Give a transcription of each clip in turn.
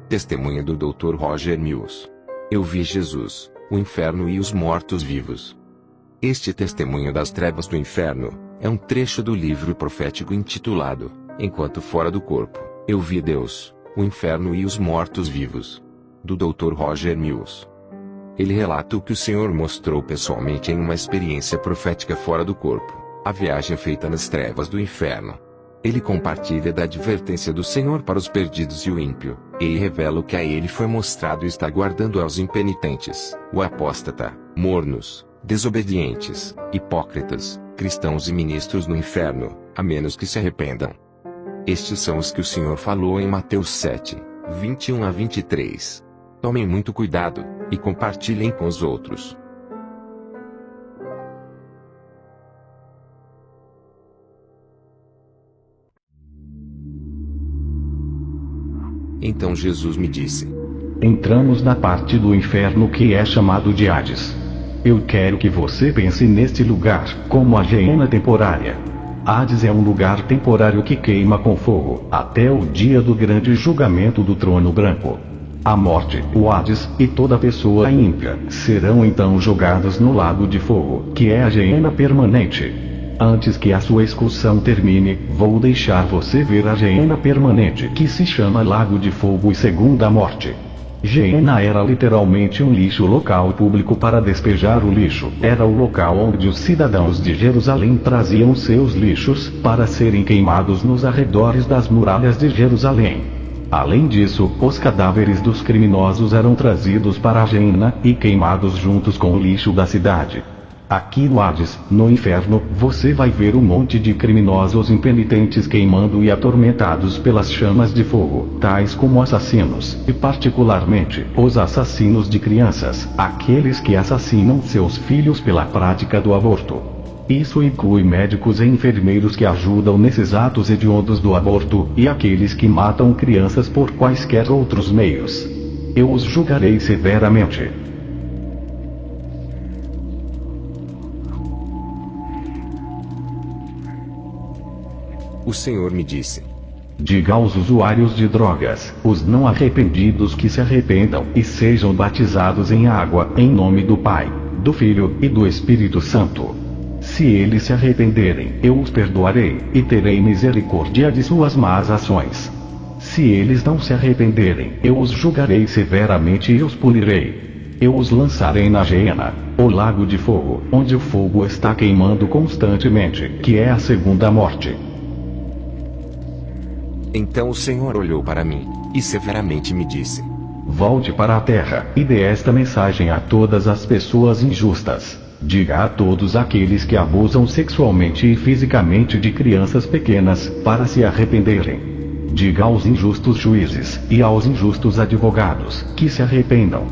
Testemunha do Dr. Roger Mills. Eu vi Jesus, o inferno e os mortos-vivos. Este testemunho das trevas do inferno é um trecho do livro profético intitulado Enquanto Fora do Corpo, Eu Vi Deus, o Inferno e os Mortos-Vivos, do Dr. Roger Mills. Ele relata o que o Senhor mostrou pessoalmente em uma experiência profética fora do corpo, a viagem feita nas trevas do inferno. Ele compartilha da advertência do Senhor para os perdidos e o ímpio, e revela o que a ele foi mostrado e está guardando aos impenitentes, o apóstata, mornos, desobedientes, hipócritas, cristãos e ministros no inferno, a menos que se arrependam. Estes são os que o Senhor falou em Mateus 7, 21 a 23. Tomem muito cuidado, e compartilhem com os outros. Então Jesus me disse: Entramos na parte do inferno que é chamado de Hades. Eu quero que você pense neste lugar como a geena temporária. Hades é um lugar temporário que queima com fogo, até o dia do grande julgamento do trono branco. A morte, o Hades, e toda pessoa ímpia, serão então jogadas no lago de fogo, que é a geena permanente. Antes que a sua excursão termine, vou deixar você ver a geena permanente que se chama Lago de Fogo e Segunda Morte. Geena era literalmente um lixo local público para despejar o lixo. Era o local onde os cidadãos de Jerusalém traziam seus lixos para serem queimados nos arredores das muralhas de Jerusalém. Além disso, os cadáveres dos criminosos eram trazidos para a geena e queimados juntos com o lixo da cidade. Aqui no Hades, no inferno, você vai ver um monte de criminosos impenitentes queimando e atormentados pelas chamas de fogo, tais como assassinos, e particularmente, os assassinos de crianças, aqueles que assassinam seus filhos pela prática do aborto. Isso inclui médicos e enfermeiros que ajudam nesses atos hediondos do aborto, e aqueles que matam crianças por quaisquer outros meios. Eu os julgarei severamente. O Senhor me disse: Diga aos usuários de drogas, os não arrependidos que se arrependam e sejam batizados em água, em nome do Pai, do Filho e do Espírito Santo. Se eles se arrependerem, eu os perdoarei, e terei misericórdia de suas más ações. Se eles não se arrependerem, eu os julgarei severamente e os punirei. Eu os lançarei na geena, o lago de fogo, onde o fogo está queimando constantemente, que é a segunda morte. Então o Senhor olhou para mim, e severamente me disse: Volte para a terra, e dê esta mensagem a todas as pessoas injustas. Diga a todos aqueles que abusam sexualmente e fisicamente de crianças pequenas, para se arrependerem. Diga aos injustos juízes, e aos injustos advogados, que se arrependam.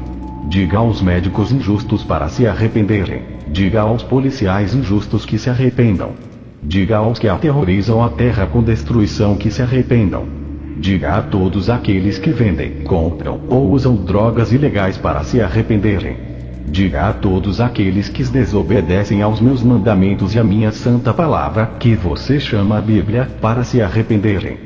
Diga aos médicos injustos para se arrependerem. Diga aos policiais injustos que se arrependam. Diga aos que aterrorizam a terra com destruição que se arrependam. Diga a todos aqueles que vendem, compram ou usam drogas ilegais para se arrependerem. Diga a todos aqueles que desobedecem aos meus mandamentos e à minha santa palavra, que você chama a Bíblia, para se arrependerem.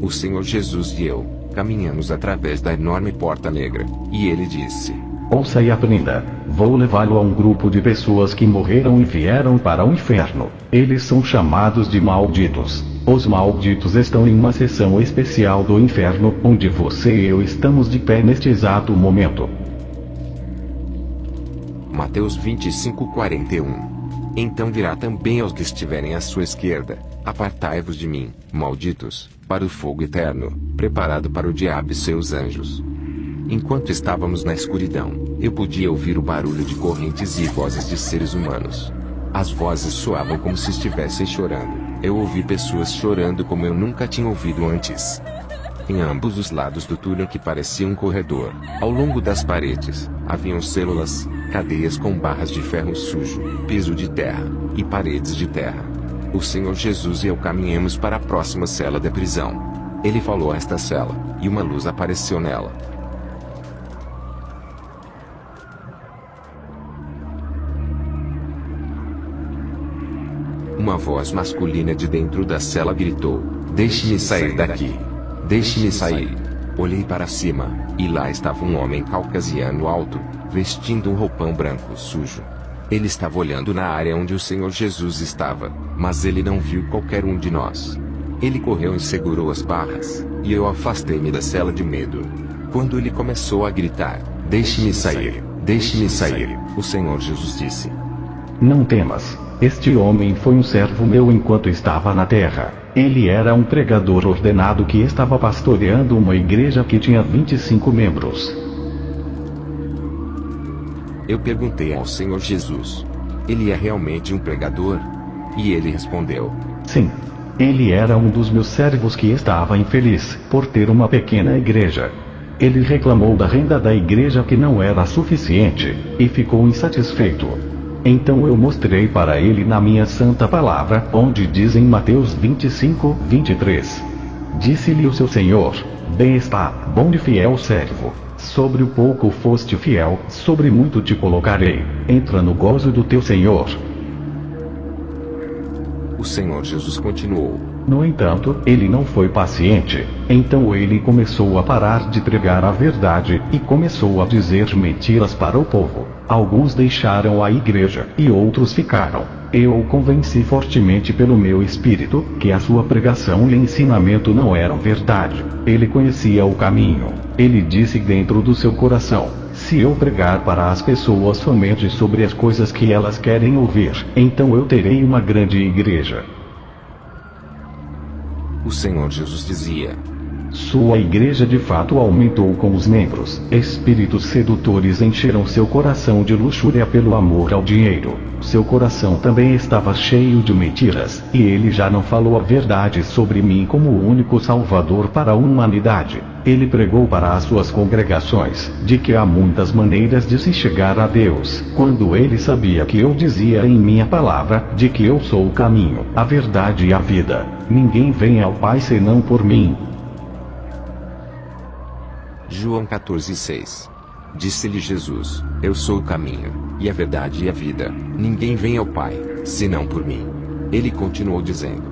O Senhor Jesus e eu caminhamos através da enorme porta negra, e ele disse: Ouça e aprenda. Vou levá-lo a um grupo de pessoas que morreram e vieram para o inferno. Eles são chamados de malditos. Os malditos estão em uma seção especial do inferno, onde você e eu estamos de pé neste exato momento. Mateus 25:41. Então dirá também aos que estiverem à sua esquerda: Apartai-vos de mim, malditos, para o fogo eterno, preparado para o diabo e seus anjos. Enquanto estávamos na escuridão, eu podia ouvir o barulho de correntes e vozes de seres humanos. As vozes soavam como se estivessem chorando. Eu ouvi pessoas chorando como eu nunca tinha ouvido antes. Em ambos os lados do túnel, que parecia um corredor, ao longo das paredes, haviam células, cadeias com barras de ferro sujo, piso de terra, e paredes de terra. O Senhor Jesus e eu caminhamos para a próxima cela da prisão. Ele falou a esta cela, e uma luz apareceu nela. Uma voz masculina de dentro da cela gritou: "Deixe-me sair daqui! Deixe-me sair!" Olhei para cima, e lá estava um homem caucasiano alto, vestindo um roupão branco sujo. Ele estava olhando na área onde o Senhor Jesus estava, mas ele não viu qualquer um de nós. Ele correu e segurou as barras, e eu afastei-me da cela de medo. Quando ele começou a gritar: "Deixe-me sair! Deixe-me sair!" o Senhor Jesus disse: "Não temas. Este homem foi um servo meu enquanto estava na terra. Ele era um pregador ordenado que estava pastoreando uma igreja que tinha 25 membros." Eu perguntei ao Senhor Jesus: "Ele é realmente um pregador?" E ele respondeu: "Sim. Ele era um dos meus servos que estava infeliz por ter uma pequena igreja. Ele reclamou da renda da igreja que não era suficiente, e ficou insatisfeito. Então eu mostrei para ele na minha santa palavra, onde diz em Mateus 25:23. Disse-lhe o seu Senhor: Bem está, bom e fiel servo. Sobre o pouco foste fiel, sobre muito te colocarei. Entra no gozo do teu Senhor." O Senhor Jesus continuou: No entanto, ele não foi paciente. Então ele começou a parar de pregar a verdade, e começou a dizer mentiras para o povo. Alguns deixaram a igreja, e outros ficaram. Eu o convenci fortemente pelo meu espírito, que a sua pregação e ensinamento não eram verdade. Ele conhecia o caminho. Ele disse dentro do seu coração: se eu pregar para as pessoas somente sobre as coisas que elas querem ouvir, então eu terei uma grande igreja. O Senhor Jesus dizia: Sua igreja de fato aumentou com os membros. Espíritos sedutores encheram seu coração de luxúria pelo amor ao dinheiro. Seu coração também estava cheio de mentiras, e ele já não falou a verdade sobre mim como o único Salvador para a humanidade. Ele pregou para as suas congregações, de que há muitas maneiras de se chegar a Deus, quando ele sabia que eu dizia em minha palavra, de que eu sou o caminho, a verdade e a vida. Ninguém vem ao Pai senão por mim. João 14:6. Disse-lhe Jesus: Eu sou o caminho, e a verdade e a vida. Ninguém vem ao Pai, senão por mim. Ele continuou dizendo: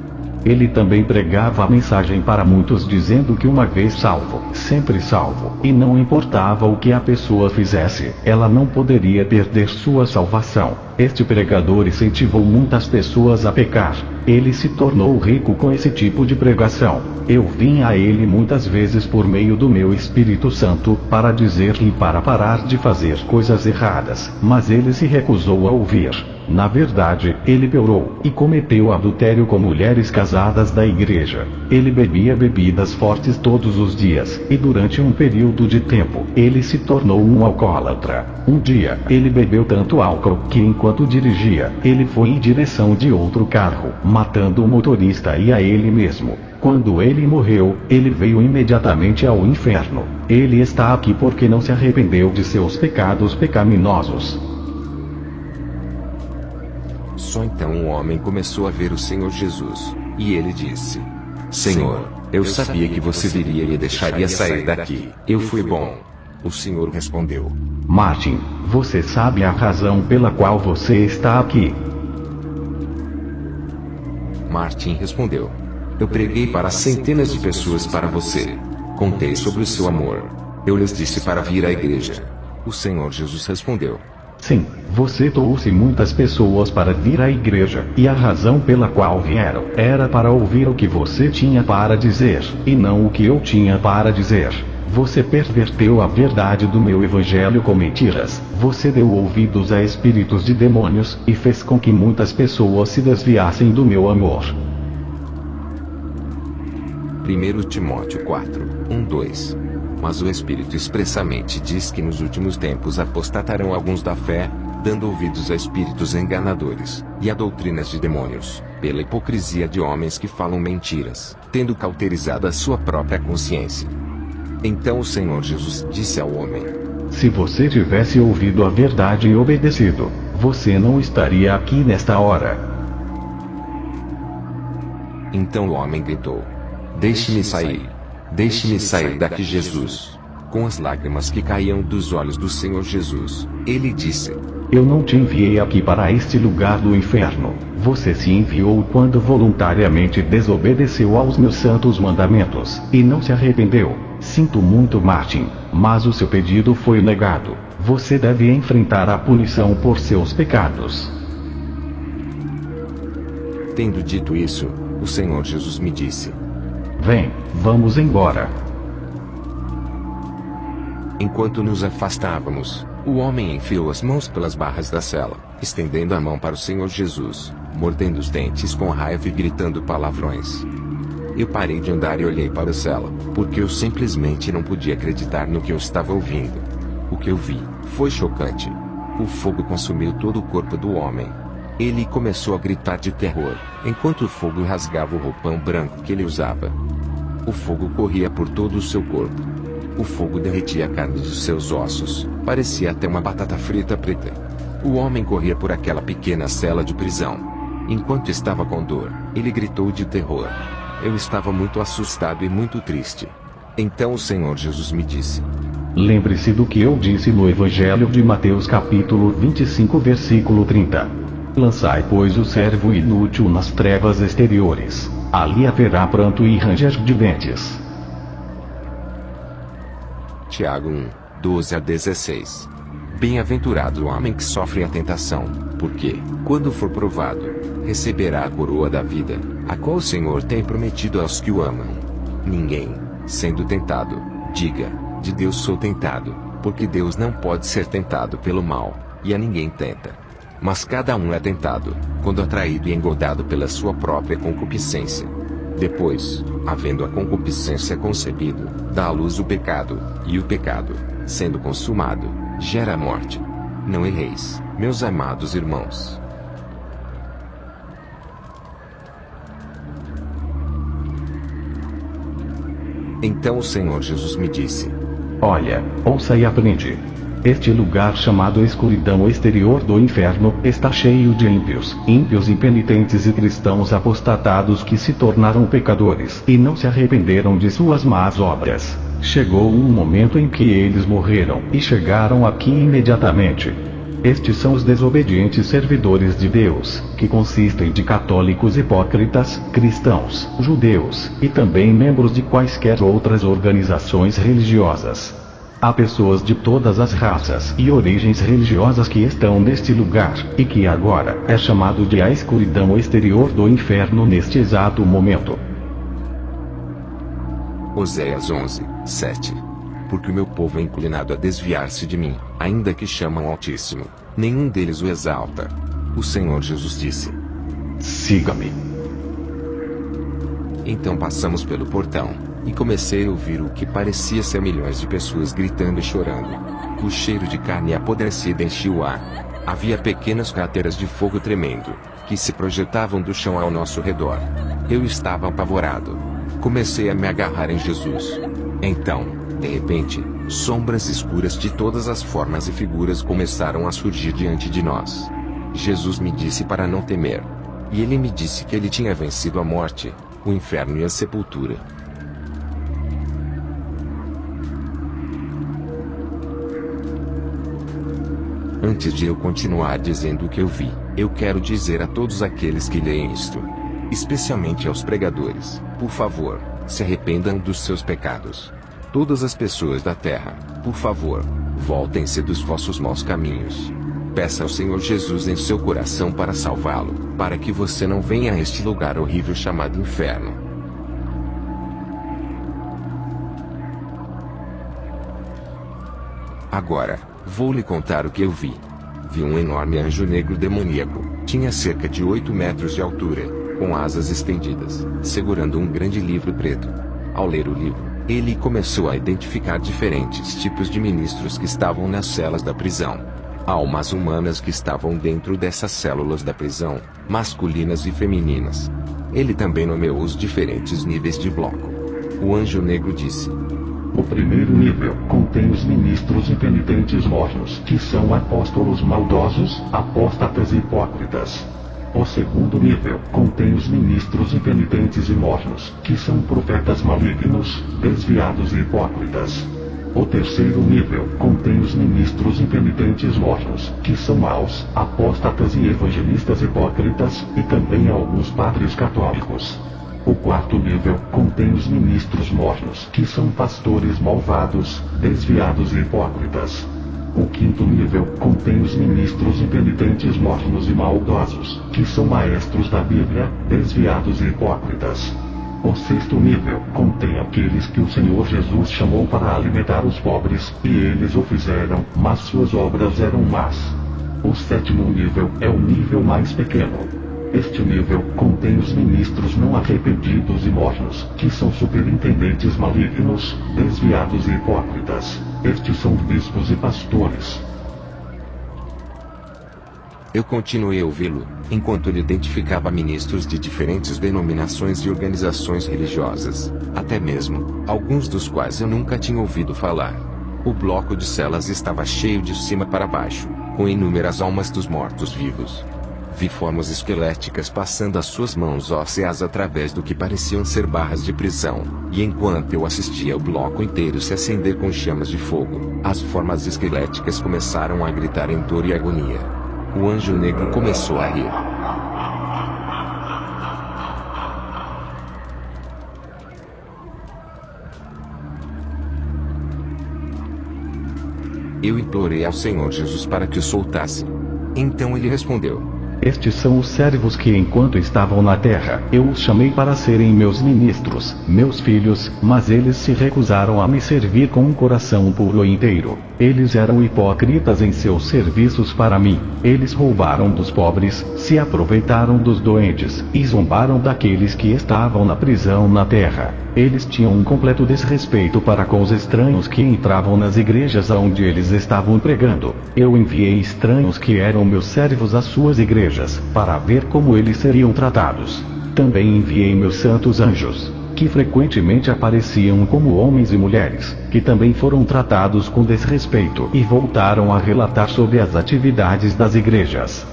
Ele também pregava a mensagem para muitos dizendo que uma vez salvo, sempre salvo, e não importava o que a pessoa fizesse, ela não poderia perder sua salvação. Este pregador incentivou muitas pessoas a pecar. Ele se tornou rico com esse tipo de pregação. Eu vim a ele muitas vezes por meio do meu Espírito Santo, para dizer-lhe para parar de fazer coisas erradas, mas ele se recusou a ouvir. Na verdade, ele piorou, e cometeu adultério com mulheres casadas da igreja. Ele bebia bebidas fortes todos os dias, e durante um período de tempo, ele se tornou um alcoólatra. Um dia, ele bebeu tanto álcool que enquanto dirigia, ele foi em direção de outro carro, matando o motorista e a ele mesmo. Quando ele morreu, ele veio imediatamente ao inferno. Ele está aqui porque não se arrependeu de seus pecados pecaminosos. Só então o homem começou a ver o Senhor Jesus, e ele disse: Senhor, eu sabia que você viria e deixaria sair daqui. Eu fui bom. O Senhor respondeu: Martin, você sabe a razão pela qual você está aqui? Martin respondeu: Eu preguei para centenas de pessoas para você. Contei sobre o seu amor. Eu lhes disse para vir à igreja. O Senhor Jesus respondeu: Sim, você trouxe muitas pessoas para vir à igreja, e a razão pela qual vieram era para ouvir o que você tinha para dizer, e não o que eu tinha para dizer. Você perverteu a verdade do meu evangelho com mentiras. Você deu ouvidos a espíritos de demônios, e fez com que muitas pessoas se desviassem do meu amor. 1 Timóteo 4, 1-2. Mas o Espírito expressamente diz que nos últimos tempos apostatarão alguns da fé, dando ouvidos a espíritos enganadores, e a doutrinas de demônios, pela hipocrisia de homens que falam mentiras, tendo cauterizado a sua própria consciência. Então o Senhor Jesus disse ao homem: Se você tivesse ouvido a verdade e obedecido, você não estaria aqui nesta hora. Então o homem gritou: Deixe-me sair! Deixe-me sair daqui, Jesus! com as lágrimas que caíam dos olhos do Senhor Jesus, ele disse: Eu não te enviei aqui para este lugar do inferno. Você se enviou quando voluntariamente desobedeceu aos meus santos mandamentos, e não se arrependeu. Sinto muito, Martin, mas o seu pedido foi negado. Você deve enfrentar a punição por seus pecados. Tendo dito isso, o Senhor Jesus me disse: Vem, vamos embora. Enquanto nos afastávamos, o homem enfiou as mãos pelas barras da cela, estendendo a mão para o Senhor Jesus, mordendo os dentes com raiva e gritando palavrões. Eu parei de andar e olhei para a cela, porque eu simplesmente não podia acreditar no que eu estava ouvindo. O que eu vi foi chocante. O fogo consumiu todo o corpo do homem. Ele começou a gritar de terror, enquanto o fogo rasgava o roupão branco que ele usava. O fogo corria por todo o seu corpo. O fogo derretia a carne dos seus ossos, parecia até uma batata frita preta. O homem corria por aquela pequena cela de prisão. Enquanto estava com dor, ele gritou de terror. Eu estava muito assustado e muito triste. Então o Senhor Jesus me disse: Lembre-se do que eu disse no Evangelho de Mateus capítulo 25 versículo 30. Lançai, pois, o servo inútil nas trevas exteriores. Ali haverá pranto e ranger de dentes. Tiago 1, 12-16. Bem-aventurado o homem que sofre a tentação, porque, quando for provado, receberá a coroa da vida, a qual o Senhor tem prometido aos que o amam. Ninguém, sendo tentado, diga: de Deus sou tentado, porque Deus não pode ser tentado pelo mal, e a ninguém tenta. Mas cada um é tentado, quando atraído e engodado pela sua própria concupiscência. Depois, havendo a concupiscência concebido, dá à luz o pecado, e o pecado, sendo consumado, gera a morte. Não erreis, meus amados irmãos. Então o Senhor Jesus me disse: Olha, ouça e aprende. Este lugar chamado escuridão exterior do inferno está cheio de ímpios impenitentes e cristãos apostatados que se tornaram pecadores e não se arrependeram de suas más obras. Chegou um momento em que eles morreram e chegaram aqui imediatamente. Estes são os desobedientes servidores de Deus, que consistem de católicos hipócritas, cristãos, judeus, e também membros de quaisquer outras organizações religiosas. Há pessoas de todas as raças e origens religiosas que estão neste lugar, e que agora é chamado de a escuridão exterior do inferno neste exato momento. Oséias 11, 7. Porque o meu povo é inclinado a desviar-se de mim, ainda que chamam ao Altíssimo, nenhum deles o exalta. O Senhor Jesus disse: Siga-me. Então passamos pelo portão, e comecei a ouvir o que parecia ser milhões de pessoas gritando e chorando. O cheiro de carne apodrecida enchia o ar. Havia pequenas crateras de fogo tremendo, que se projetavam do chão ao nosso redor. Eu estava apavorado. Comecei a me agarrar em Jesus. Então, de repente, sombras escuras de todas as formas e figuras começaram a surgir diante de nós. Jesus me disse para não temer. E ele me disse que ele tinha vencido a morte, o inferno e a sepultura. Antes de eu continuar dizendo o que eu vi, eu quero dizer a todos aqueles que leem isto, especialmente aos pregadores: por favor, se arrependam dos seus pecados. Todas as pessoas da terra, por favor, voltem-se dos vossos maus caminhos. Peça ao Senhor Jesus em seu coração para salvá-lo, para que você não venha a este lugar horrível chamado inferno. Agora, vou lhe contar o que eu vi. Vi um enorme anjo negro demoníaco, tinha cerca de 8 metros de altura, com asas estendidas, segurando um grande livro preto. Ao ler o livro, ele começou a identificar diferentes tipos de ministros que estavam nas celas da prisão. Almas humanas que estavam dentro dessas células da prisão, masculinas e femininas. Ele também nomeou os diferentes níveis de bloco. O anjo negro disse: O primeiro nível contém os ministros impenitentes mornos, que são apóstolos maldosos, apóstatas e hipócritas. O segundo nível contém os ministros impenitentes e mornos, que são profetas malignos, desviados e hipócritas. O terceiro nível contém os ministros impenitentes mornos, que são maus, apóstatas e evangelistas hipócritas, e também alguns padres católicos. O quarto nível contém os ministros mornos, que são pastores malvados, desviados e hipócritas. O quinto nível contém os ministros impenitentes mornos e maldosos, que são maestros da Bíblia, desviados e hipócritas. O sexto nível contém aqueles que o Senhor Jesus chamou para alimentar os pobres, e eles o fizeram, mas suas obras eram más. O sétimo nível é o nível mais pequeno. Este nível contém os ministros não arrependidos e mornos, que são superintendentes malignos, desviados e hipócritas. Estes são bispos e pastores. Eu continuei a ouvi-lo, enquanto ele identificava ministros de diferentes denominações e organizações religiosas, até mesmo alguns dos quais eu nunca tinha ouvido falar. O bloco de celas estava cheio de cima para baixo, com inúmeras almas dos mortos-vivos. Vi formas esqueléticas passando as suas mãos ósseas através do que pareciam ser barras de prisão, e enquanto eu assistia o bloco inteiro se acender com chamas de fogo, as formas esqueléticas começaram a gritar em dor e agonia. O anjo negro começou a rir. Eu implorei ao Senhor Jesus para que o soltasse. Então ele respondeu: Estes são os servos que enquanto estavam na terra, eu os chamei para serem meus ministros, meus filhos, mas eles se recusaram a me servir com um coração puro e inteiro. Eles eram hipócritas em seus serviços para mim. Eles roubaram dos pobres, se aproveitaram dos doentes, e zombaram daqueles que estavam na prisão na terra. Eles tinham um completo desrespeito para com os estranhos que entravam nas igrejas aonde eles estavam pregando. Eu enviei estranhos que eram meus servos às suas igrejas, para ver como eles seriam tratados. Também enviei meus santos anjos, que frequentemente apareciam como homens e mulheres, que também foram tratados com desrespeito e voltaram a relatar sobre as atividades das igrejas.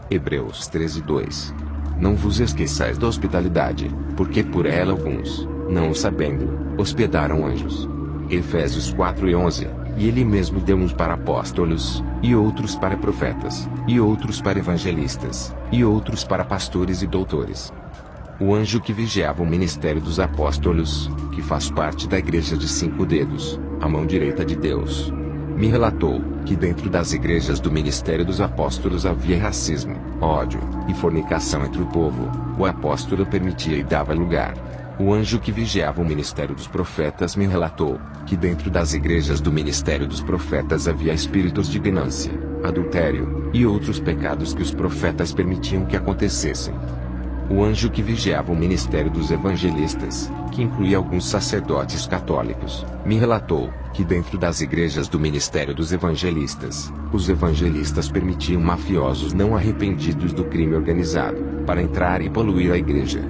Hebreus 13:2. Não vos esqueçais da hospitalidade, porque por ela alguns, não o sabendo, hospedaram anjos. Efésios 4:11. E ele mesmo deu uns para apóstolos, e outros para profetas, e outros para evangelistas, e outros para pastores e doutores. O anjo que vigiava o ministério dos apóstolos, que faz parte da igreja de 5 dedos, a mão direita de Deus, me relatou que dentro das igrejas do ministério dos apóstolos havia racismo, ódio e fornicação entre o povo. O apóstolo permitia e dava lugar. O anjo que vigiava o ministério dos profetas me relatou que dentro das igrejas do ministério dos profetas havia espíritos de ganância, adultério e outros pecados que os profetas permitiam que acontecessem. O anjo que vigiava o ministério dos evangelistas, que incluía alguns sacerdotes católicos, me relatou que dentro das igrejas do ministério dos evangelistas, os evangelistas permitiam mafiosos não arrependidos do crime organizado, para entrar e poluir a igreja.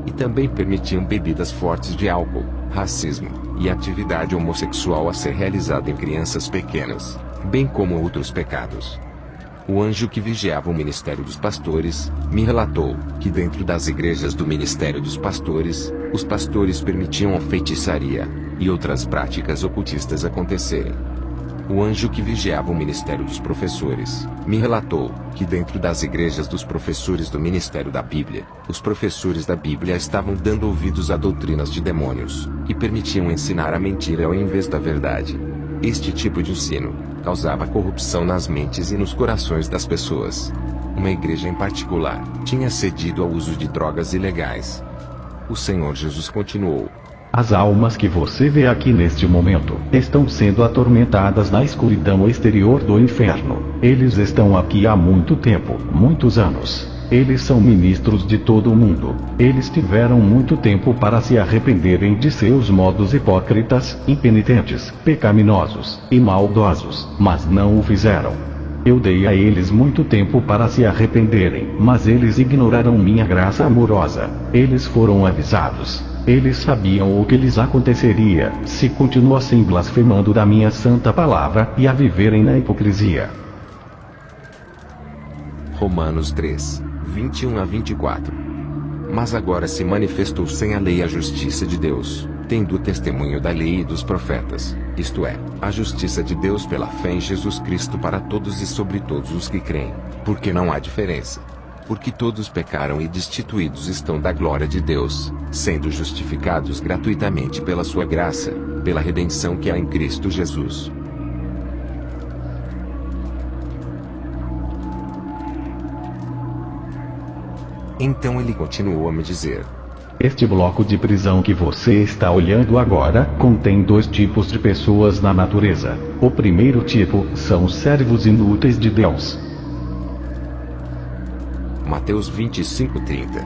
E também permitiam bebidas fortes de álcool, racismo, e atividade homossexual a ser realizada em crianças pequenas, bem como outros pecados. O anjo que vigiava o ministério dos pastores, me relatou que dentro das igrejas do ministério dos pastores, os pastores permitiam a feitiçaria e outras práticas ocultistas acontecerem. O anjo que vigiava o ministério dos professores, me relatou que dentro das igrejas dos professores do ministério da Bíblia, os professores da Bíblia estavam dando ouvidos a doutrinas de demônios, e permitiam ensinar a mentira ao invés da verdade. Este tipo de ensino causava corrupção nas mentes e nos corações das pessoas. Uma igreja em particular tinha cedido ao uso de drogas ilegais. O Senhor Jesus continuou: As almas que você vê aqui neste momento, estão sendo atormentadas na escuridão exterior do inferno. Eles estão aqui há muito tempo, muitos anos. Eles são ministros de todo o mundo. Eles tiveram muito tempo para se arrependerem de seus modos hipócritas, impenitentes, pecaminosos e maldosos, mas não o fizeram. Eu dei a eles muito tempo para se arrependerem, mas eles ignoraram minha graça amorosa. Eles foram avisados. Eles sabiam o que lhes aconteceria, se continuassem blasfemando da minha santa palavra, e a viverem na hipocrisia. Romanos 3, 21 a 24. Mas agora se manifestou sem a lei a justiça de Deus, tendo o testemunho da lei e dos profetas, isto é, a justiça de Deus pela fé em Jesus Cristo para todos e sobre todos os que creem, porque não há diferença. Porque todos pecaram e destituídos estão da glória de Deus, sendo justificados gratuitamente pela sua graça, pela redenção que há em Cristo Jesus. Então ele continuou a me dizer: este bloco de prisão que você está olhando agora contém dois tipos de pessoas na natureza. O primeiro tipo são os servos inúteis de Deus. Mateus 25:30.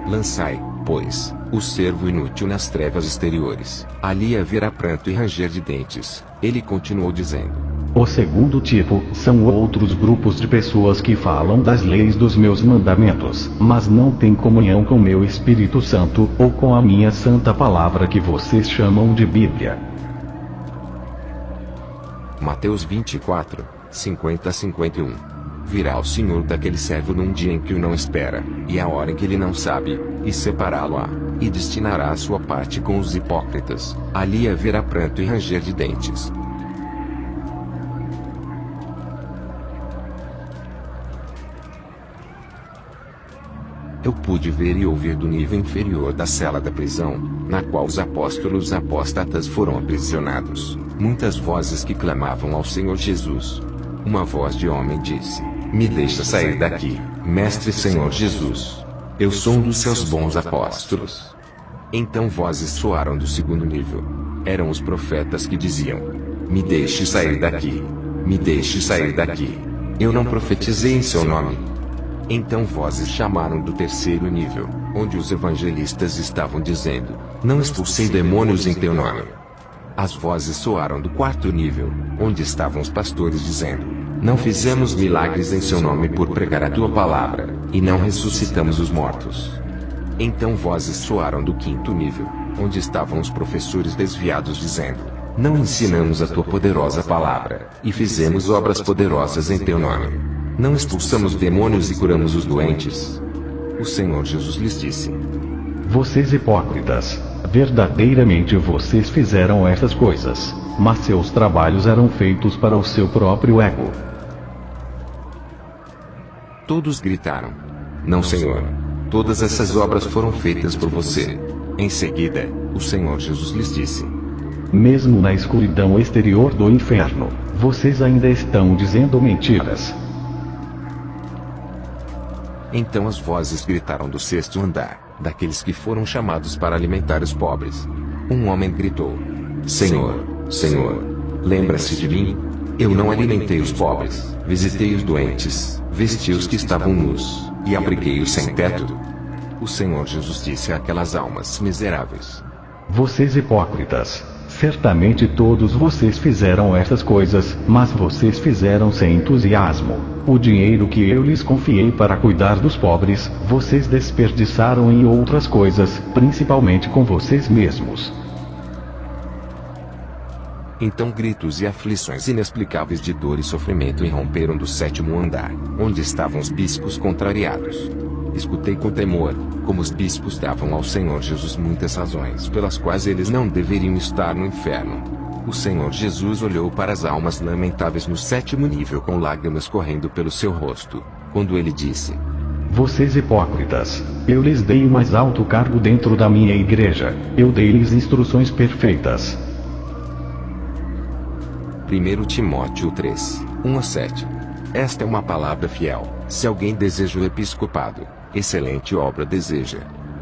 Lançai, pois, o servo inútil nas trevas exteriores. Ali haverá pranto e ranger de dentes. Ele continuou dizendo: o segundo tipo são outros grupos de pessoas que falam das leis dos meus mandamentos, mas não têm comunhão com meu Espírito Santo ou com a minha santa palavra que vocês chamam de Bíblia. Mateus 24, 50-51. Virá o Senhor daquele servo num dia em que o não espera, e a hora em que ele não sabe, e separá-lo-á, e destinará a sua parte com os hipócritas. Ali haverá pranto e ranger de dentes. Eu pude ver e ouvir do nível inferior da cela da prisão, na qual os apóstolos apóstatas foram aprisionados, muitas vozes que clamavam ao Senhor Jesus. Uma voz de homem disse: me deixa sair daqui, Mestre Senhor Jesus. Eu sou um dos seus bons apóstolos. Então vozes soaram do segundo nível. Eram os profetas que diziam: me deixe sair daqui. Me deixe sair daqui. Eu não profetizei em seu nome. Então vozes chamaram do terceiro nível, onde os evangelistas estavam dizendo: não expulsei demônios em teu nome. As vozes soaram do quarto nível, onde estavam os pastores dizendo: não fizemos milagres em seu nome por pregar a tua palavra, e não ressuscitamos os mortos. Então vozes soaram do quinto nível, onde estavam os professores desviados dizendo: não ensinamos a tua poderosa palavra, e fizemos obras poderosas em teu nome. Não expulsamos demônios e curamos os doentes. O Senhor Jesus lhes disse: vocês hipócritas, verdadeiramente vocês fizeram essas coisas, mas seus trabalhos eram feitos para o seu próprio ego. Todos gritaram: não, Senhor. Todas essas obras foram feitas por você. Em seguida, o Senhor Jesus lhes disse: mesmo na escuridão exterior do inferno, vocês ainda estão dizendo mentiras. Então as vozes gritaram do sexto andar, daqueles que foram chamados para alimentar os pobres. Um homem gritou: Senhor, Senhor, lembra-se de mim? Eu não alimentei os pobres, visitei os doentes, vesti os que estavam nus, e abriguei os sem teto. O Senhor Jesus disse àquelas almas miseráveis: vocês hipócritas, certamente todos vocês fizeram essas coisas, mas vocês fizeram sem entusiasmo. O dinheiro que eu lhes confiei para cuidar dos pobres, vocês desperdiçaram em outras coisas, principalmente com vocês mesmos. Então gritos e aflições inexplicáveis de dor e sofrimento irromperam do sétimo andar, onde estavam os bispos contrariados. Escutei com temor, como os bispos davam ao Senhor Jesus muitas razões pelas quais eles não deveriam estar no inferno. O Senhor Jesus olhou para as almas lamentáveis no sétimo nível com lágrimas correndo pelo seu rosto, quando ele disse: vocês hipócritas, eu lhes dei o mais alto cargo dentro da minha igreja, eu dei-lhes instruções perfeitas. 1 Timóteo 3, 1-7. Esta é uma palavra fiel. Se alguém deseja o episcopado, excelente obra deseja.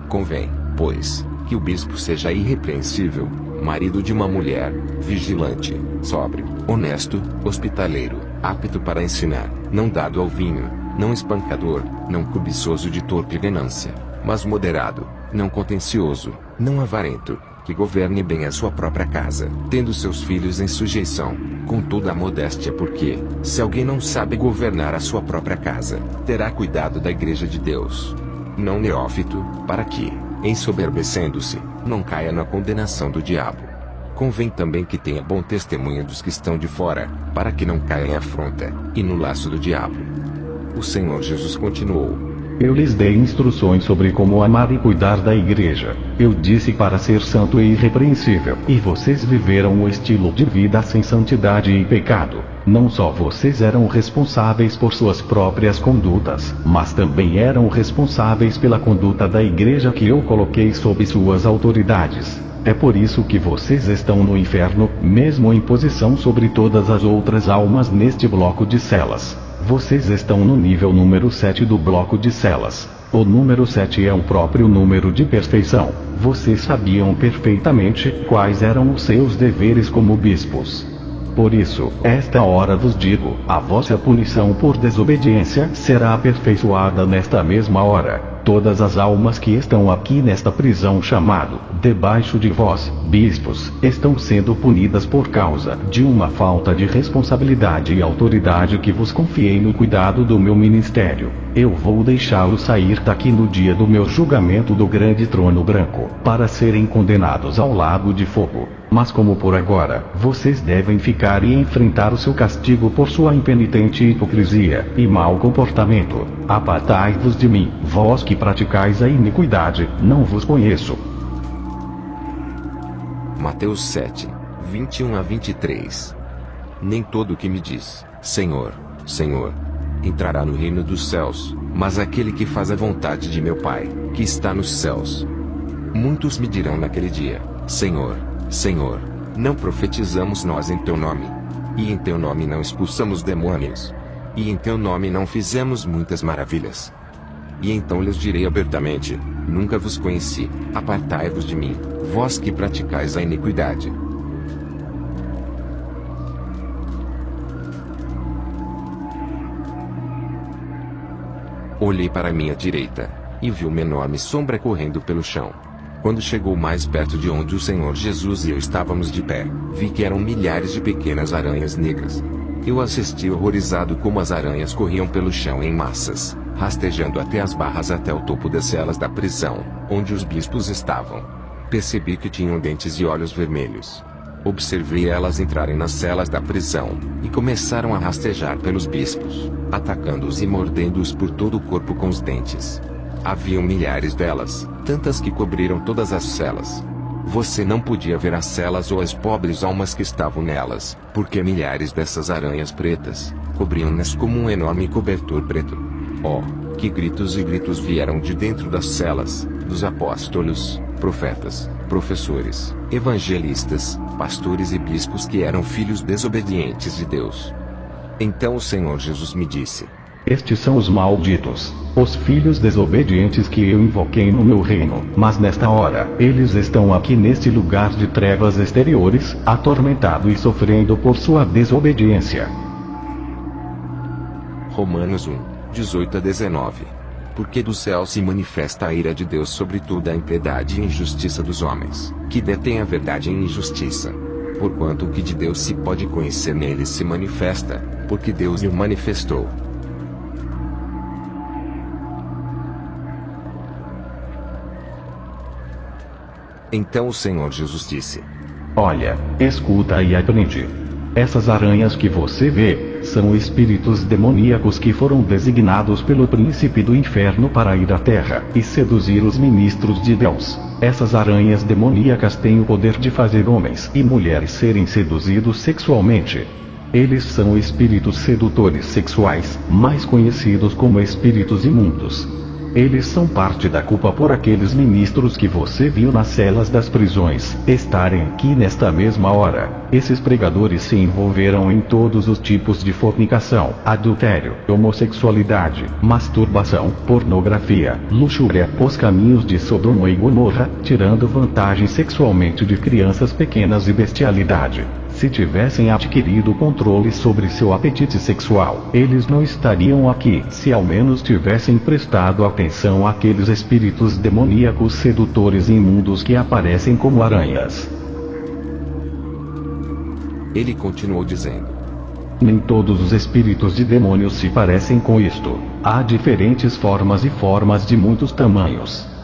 Convém, pois, que o bispo seja irrepreensível, marido de uma mulher, vigilante, sóbrio, honesto, hospitaleiro, apto para ensinar, não dado ao vinho, não espancador, não cobiçoso de torpe ganância, mas moderado, não contencioso, não avarento, que governe bem a sua própria casa, tendo seus filhos em sujeição, com toda a modéstia, porque, se alguém não sabe governar a sua própria casa, terá cuidado da igreja de Deus. Não neófito, para que, ensoberbecendo-se, não caia na condenação do diabo. Convém também que tenha bom testemunho dos que estão de fora, para que não caia em afronta, e no laço do diabo. O Senhor Jesus continuou: Eu lhes dei instruções sobre como amar e cuidar da igreja. Eu disse para ser santo e irrepreensível. E vocês viveram um estilo de vida sem santidade e pecado. Não só vocês eram responsáveis por suas próprias condutas, mas também eram responsáveis pela conduta da igreja que eu coloquei sob suas autoridades. É por isso que vocês estão no inferno, mesmo em posição sobre todas as outras almas neste bloco de celas. Vocês estão no nível número 7 do bloco de celas. O número 7 é o próprio número de perfeição. Vocês sabiam perfeitamente quais eram os seus deveres como bispos. Por isso, esta hora vos digo, a vossa punição por desobediência será aperfeiçoada nesta mesma hora. Todas as almas que estão aqui nesta prisão chamado, debaixo de vós, bispos, estão sendo punidas por causa de uma falta de responsabilidade e autoridade que vos confiei no cuidado do meu ministério. Eu vou deixá-los sair daqui no dia do meu julgamento do grande trono branco, para serem condenados ao lago de fogo. Mas como por agora, vocês devem ficar e enfrentar o seu castigo por sua impenitente hipocrisia e mau comportamento. Apartai-vos de mim, vós que praticais a iniquidade, não vos conheço. Mateus 7, 21 a 23. Nem todo o que me diz, Senhor, Senhor, entrará no reino dos céus, mas aquele que faz a vontade de meu Pai, que está nos céus. Muitos me dirão naquele dia, Senhor, Senhor, não profetizamos nós em teu nome? E em teu nome não expulsamos demônios? E em teu nome não fizemos muitas maravilhas? E então lhes direi abertamente, nunca vos conheci, apartai-vos de mim, vós que praticais a iniquidade. Olhei para a minha direita, e vi uma enorme sombra correndo pelo chão. Quando chegou mais perto de onde o Senhor Jesus e eu estávamos de pé, vi que eram milhares de pequenas aranhas negras. Eu assisti horrorizado como as aranhas corriam pelo chão em massas, rastejando até as barras até o topo das celas da prisão, onde os bispos estavam. Percebi que tinham dentes e olhos vermelhos. Observei elas entrarem nas celas da prisão, e começaram a rastejar pelos bispos, atacando-os e mordendo-os por todo o corpo com os dentes. Haviam milhares delas, tantas que cobriram todas as celas. Você não podia ver as celas ou as pobres almas que estavam nelas, porque milhares dessas aranhas pretas cobriam-nas como um enorme cobertor preto. Oh, que gritos e gritos vieram de dentro das celas, dos apóstolos, profetas, professores, evangelistas, pastores e bispos que eram filhos desobedientes de Deus. Então o Senhor Jesus me disse: Estes são os malditos, os filhos desobedientes que eu invoquei no meu reino, mas nesta hora, eles estão aqui neste lugar de trevas exteriores, atormentado e sofrendo por sua desobediência. Romanos 1, 18 a 19. Porque do céu se manifesta a ira de Deus sobre toda a impiedade e injustiça dos homens, que detêm a verdade em injustiça. Porquanto o que de Deus se pode conhecer neles se manifesta, porque Deus lhe o manifestou. Então o Senhor Jesus disse: Olha, escuta e aprende. Essas aranhas que você vê, são espíritos demoníacos que foram designados pelo príncipe do inferno para ir à terra e seduzir os ministros de Deus. Essas aranhas demoníacas têm o poder de fazer homens e mulheres serem seduzidos sexualmente. Eles são espíritos sedutores sexuais, mais conhecidos como espíritos imundos. Eles são parte da culpa por aqueles ministros que você viu nas celas das prisões estarem aqui nesta mesma hora. Esses pregadores se envolveram em todos os tipos de fornicação, adultério, homossexualidade, masturbação, pornografia, luxúria, os caminhos de Sodoma e Gomorra, tirando vantagem sexualmente de crianças pequenas e bestialidade. Se tivessem adquirido controle sobre seu apetite sexual, eles não estariam aqui. Se ao menos tivessem prestado atenção àqueles espíritos demoníacos sedutores imundos que aparecem como aranhas. Ele continuou dizendo: Nem todos os espíritos de demônios se parecem com isto. Há diferentes formas e formas de muitos tamanhos.